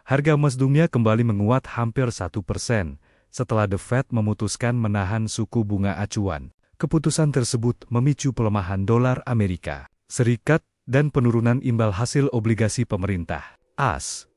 Harga emas dunia kembali menguat hampir 1% setelah The Fed memutuskan menahan suku bunga acuan. Keputusan tersebut memicu pelemahan dolar Amerika Serikat dan penurunan imbal hasil obligasi pemerintah (AS).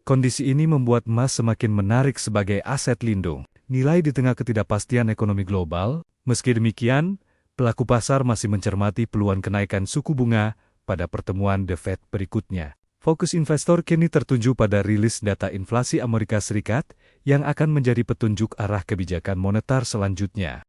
Kondisi ini membuat emas semakin menarik sebagai aset lindung nilai di tengah ketidakpastian ekonomi global. Meski demikian, pelaku pasar masih mencermati peluang kenaikan suku bunga pada pertemuan The Fed berikutnya. Fokus investor kini tertuju pada rilis data inflasi Amerika Serikat yang akan menjadi petunjuk arah kebijakan moneter selanjutnya.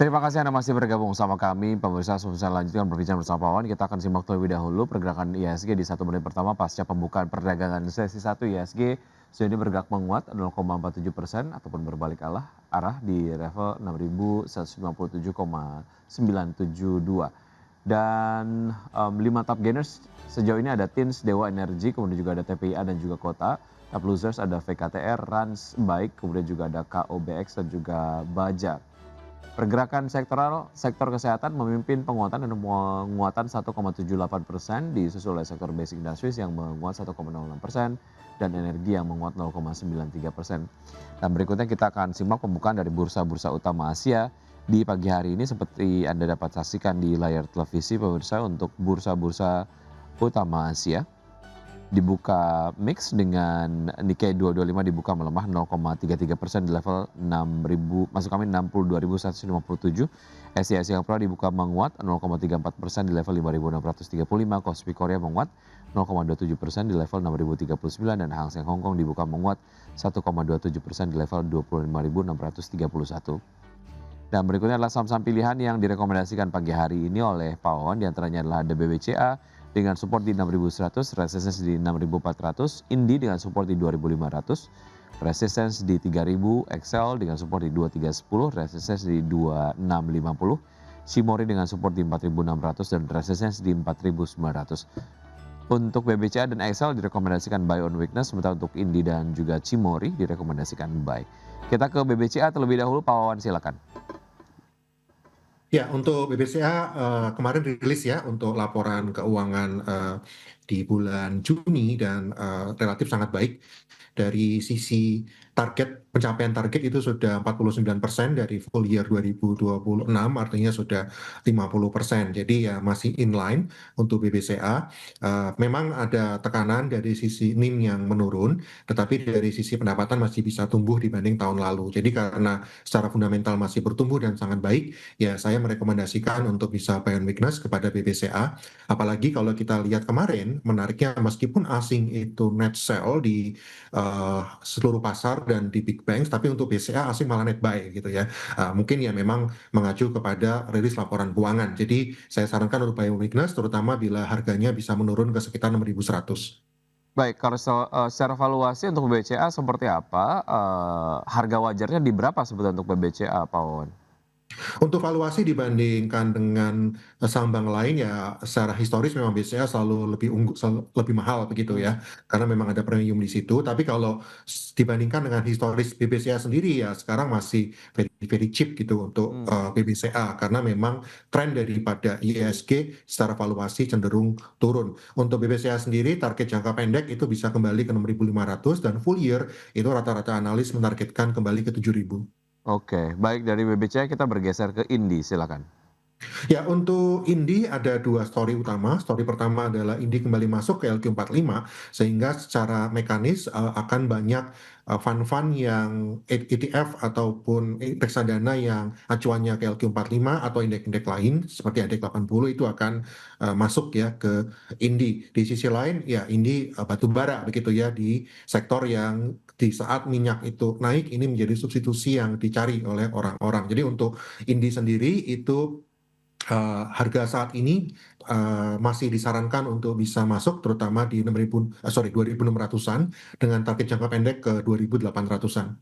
Terima kasih Anda masih bergabung sama kami. Pemirsa, sebelum saya lanjutkan berbincang bersama Pak Wawan, kita akan simak terlebih dahulu pergerakan IHSG di 1 menit pertama pasca pembukaan perdagangan sesi 1. IHSG sudah ini bergerak menguat 0,47% ataupun berbalik arah di level 6.197,972. Dan 5 top gainers sejauh ini ada TINS, Dewa Energi, kemudian juga ada TPIA dan juga Kota. Top losers ada VKTR, Rans, Baik, kemudian juga ada KOBX dan juga Baja. Pergerakan sektor kesehatan memimpin penguatan dan penguatan 1,78%, disusul oleh sektor basic industries yang menguat 1,06% dan energi yang menguat 0,93%. Dan berikutnya kita akan simak pembukaan dari bursa-bursa utama Asia di pagi hari ini seperti Anda dapat saksikan di layar televisi pemirsa. Untuk bursa-bursa utama Asia dibuka mix dengan Nikkei 225 dibuka melemah 0,33% di level 62.157. SCI Singapura dibuka menguat 0,34% di level 5.635. Kospi Korea menguat 0,27% di level 6.039 dan Hang Seng Hong Kong dibuka menguat 1,27% di level 25.631. Dan berikutnya adalah saham-saham pilihan yang direkomendasikan pagi hari ini oleh Pak Wawan. Di antaranya adalah ada BBCA dengan support di 6.100, resistance di 6.400, Indi dengan support di 2.500, resistance di 3.000, Excel dengan support di 2.310, resistance di 2.650, Shimori dengan support di 4.600 dan resistance di 4.900. Untuk BBCA dan Excel direkomendasikan buy on weakness, sementara untuk Indi dan juga Shimori direkomendasikan buy. Kita ke BBCA terlebih dahulu, Pak Wawan silakan. Ya, untuk BBCA kemarin rilis ya untuk laporan keuangan di bulan Juni dan relatif sangat baik. Dari sisi pencapaian target itu sudah 49% dari full year 2026, artinya sudah 50%. Jadi ya masih inline untuk BBCA. Memang ada tekanan dari sisi NIM yang menurun, tetapi dari sisi pendapatan masih bisa tumbuh dibanding tahun lalu. Jadi karena secara fundamental masih bertumbuh dan sangat baik, ya saya merekomendasikan untuk bisa buy on weakness kepada BBCA. Apalagi kalau kita lihat kemarin, menariknya meskipun asing itu net sell di seluruh pasar dan di big banks, tapi untuk BCA asing malah net buy gitu ya. Mungkin ya memang mengacu kepada rilis laporan keuangan. Jadi saya sarankan untuk buy on weakness, terutama bila harganya bisa menurun ke sekitar 6.100. Baik, kalau secara valuasi untuk BCA seperti apa? Harga wajarnya di berapa sebetulnya untuk BCA, Pak Wawan? Untuk valuasi dibandingkan dengan saham bank lain ya secara historis memang BCA selalu lebih mahal begitu ya, karena memang ada premium di situ. Tapi kalau dibandingkan dengan historis BBCA sendiri ya sekarang masih very, very cheap gitu untuk BBCA, karena memang tren daripada IHSG secara valuasi cenderung turun. Untuk BBCA sendiri target jangka pendek itu bisa kembali ke 6.500 dan full year itu rata-rata analis menargetkan kembali ke 7.000. Oke, baik, dari BBCA kita bergeser ke Indi, silakan. Ya, untuk Indi ada dua story utama. Story pertama adalah Indi kembali masuk ke LQ45, sehingga secara mekanis akan banyak fund-fund yang ETF ataupun reksadana yang acuannya ke LQ45 atau indeks-indeks lain seperti indeks 80 itu akan masuk ya ke Indi. Di sisi lain ya Indi batu bara begitu ya, di sektor yang di saat minyak itu naik ini menjadi substitusi yang dicari oleh orang-orang. Jadi untuk Indi sendiri itu harga saat ini masih disarankan untuk bisa masuk terutama di 2.600-an dengan target jangka pendek ke 2.800-an.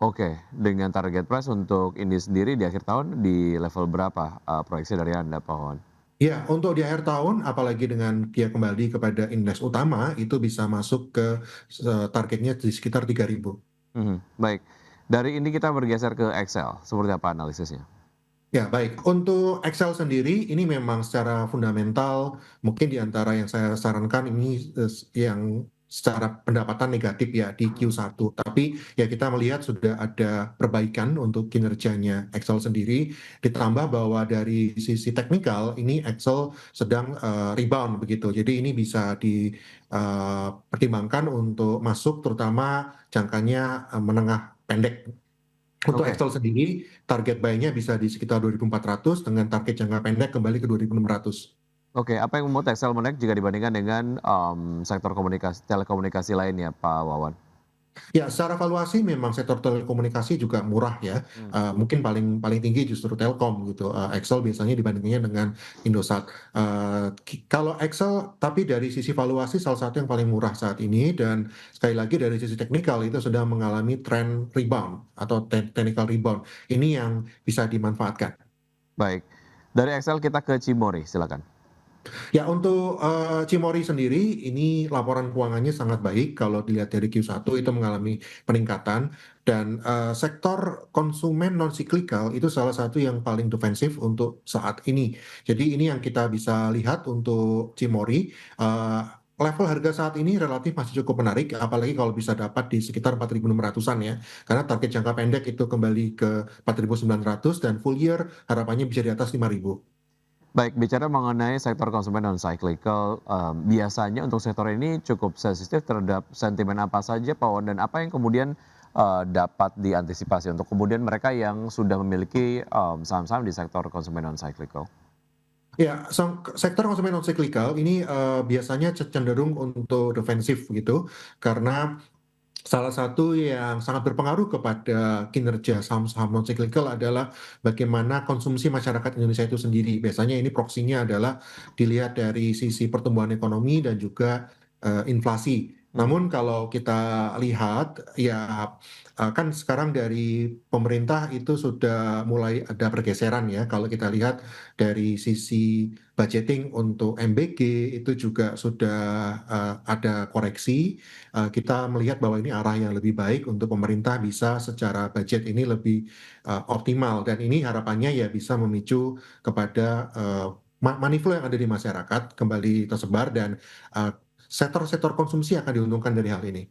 Oke, dengan target price untuk Indi sendiri di akhir tahun di level berapa proyeksi dari Anda, Pak Wawan? Ya, untuk di akhir tahun, apalagi dengan dia kembali kepada indeks utama, itu bisa masuk ke targetnya di sekitar 3.000. Baik, dari Indi kita bergeser ke Excel, seperti apa analisisnya? Ya, baik. Untuk Excel sendiri, ini memang secara fundamental, mungkin di antara yang saya sarankan ini yang secara pendapatan negatif ya di Q1. Tapi ya kita melihat sudah ada perbaikan untuk kinerjanya Excel sendiri. Ditambah bahwa dari sisi teknikal, ini Excel sedang rebound begitu. Jadi ini bisa dipertimbangkan untuk masuk terutama jangkanya menengah pendek. Untuk Oke. Excel sendiri, target buy-nya bisa di sekitar 2.400 dengan target jangka pendek kembali ke 2.600. Oke, apa yang membuat Excel menarik jika dibandingkan dengan sektor komunikasi telekomunikasi lainnya, Pak Wawan? Ya, secara valuasi memang sektor telekomunikasi juga murah ya. Hmm. Mungkin paling paling tinggi justru Telkom gitu. Excel biasanya dibandingnya dengan Indosat. Kalau Excel, tapi dari sisi valuasi salah satu yang paling murah saat ini dan sekali lagi dari sisi teknikal itu sedang mengalami tren rebound atau technical rebound. Ini yang bisa dimanfaatkan. Baik, dari Excel kita ke Cimori, silakan. Ya untuk, Cimory sendiri ini laporan keuangannya sangat baik kalau dilihat dari Q1 itu mengalami peningkatan dan, sektor konsumen non siklikal itu salah satu yang paling defensif untuk saat ini. Jadi ini yang kita bisa lihat untuk Cimory, level harga saat ini relatif masih cukup menarik apalagi kalau bisa dapat di sekitar 4.600-an ya, karena target jangka pendek itu kembali ke 4.900 dan full year harapannya bisa di atas 5.000. Baik, bicara mengenai sektor konsumen non cyclical, biasanya untuk sektor ini cukup sensitif terhadap sentimen apa saja, Pak Wawan, dan apa yang kemudian dapat diantisipasi untuk kemudian mereka yang sudah memiliki saham-saham di sektor konsumen non cyclical? Ya, sektor konsumen non cyclical ini, biasanya cenderung untuk defensif gitu, karena salah satu yang sangat berpengaruh kepada kinerja saham-saham non cyclical adalah bagaimana konsumsi masyarakat Indonesia itu sendiri. Biasanya ini proksinya adalah dilihat dari sisi pertumbuhan ekonomi dan juga, inflasi. Mhm. Namun kalau kita lihat, ya, kan sekarang dari pemerintah itu sudah mulai ada pergeseran ya, kalau kita lihat dari sisi budgeting untuk MBG itu juga sudah, ada koreksi. Kita melihat bahwa ini arah yang lebih baik untuk pemerintah bisa secara budget ini lebih, optimal dan ini harapannya ya bisa memicu kepada, money flow yang ada di masyarakat kembali tersebar dan, sektor-sektor konsumsi akan diuntungkan dari hal ini.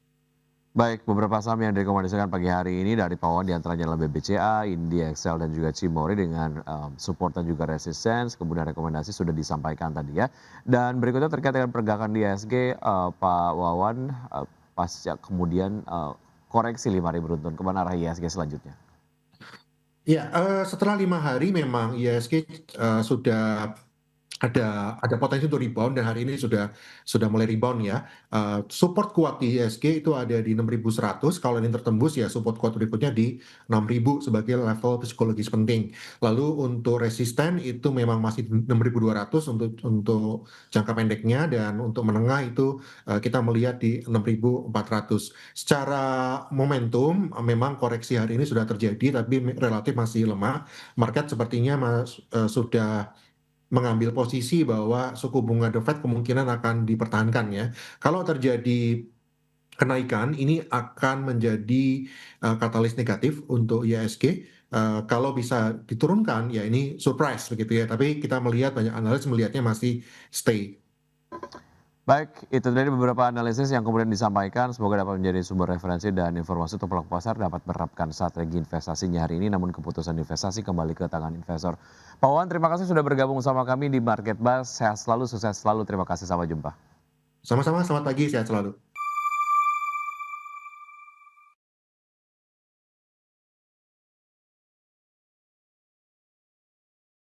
Baik, beberapa saham yang direkomendasikan pagi hari ini dari Pak Wawan diantaranya adalah BBCA, India Excel, dan juga Cimori dengan support dan juga resistance, kemudian rekomendasi sudah disampaikan tadi ya. Dan berikutnya terkait dengan pergerakan di ISG, Pak Wawan, pasca kemudian koreksi 5.000 beruntun, kemana arah ISG selanjutnya? Ya, setelah 5 hari memang IHSG, sudah ada potensi untuk rebound dan hari ini sudah mulai rebound ya. Support kuat di IHSG itu ada di 6.100, kalau ini tertembus ya support kuat berikutnya di 6.000 sebagai level psikologis penting. Lalu untuk resisten itu memang masih 6.200 untuk jangka pendeknya dan untuk menengah itu, kita melihat di 6.400. Secara momentum, memang koreksi hari ini sudah terjadi tapi relatif masih lemah. Market sepertinya sudah mengambil posisi bahwa suku bunga The Fed kemungkinan akan dipertahankan ya. Kalau terjadi kenaikan ini akan menjadi, katalis negatif untuk IHSG, kalau bisa diturunkan ya ini surprise begitu ya, tapi kita melihat banyak analis melihatnya masih stay. Baik, itu tadi beberapa analisis yang kemudian disampaikan. Semoga dapat menjadi sumber referensi dan informasi untuk pelaku pasar dapat menerapkan strategi investasinya hari ini. Namun keputusan investasi kembali ke tangan investor. Pak Wawan, terima kasih sudah bergabung sama kami di Market Buzz. Sehat selalu, sukses selalu. Terima kasih, sampai jumpa. Sama-sama, selamat pagi, sehat selalu.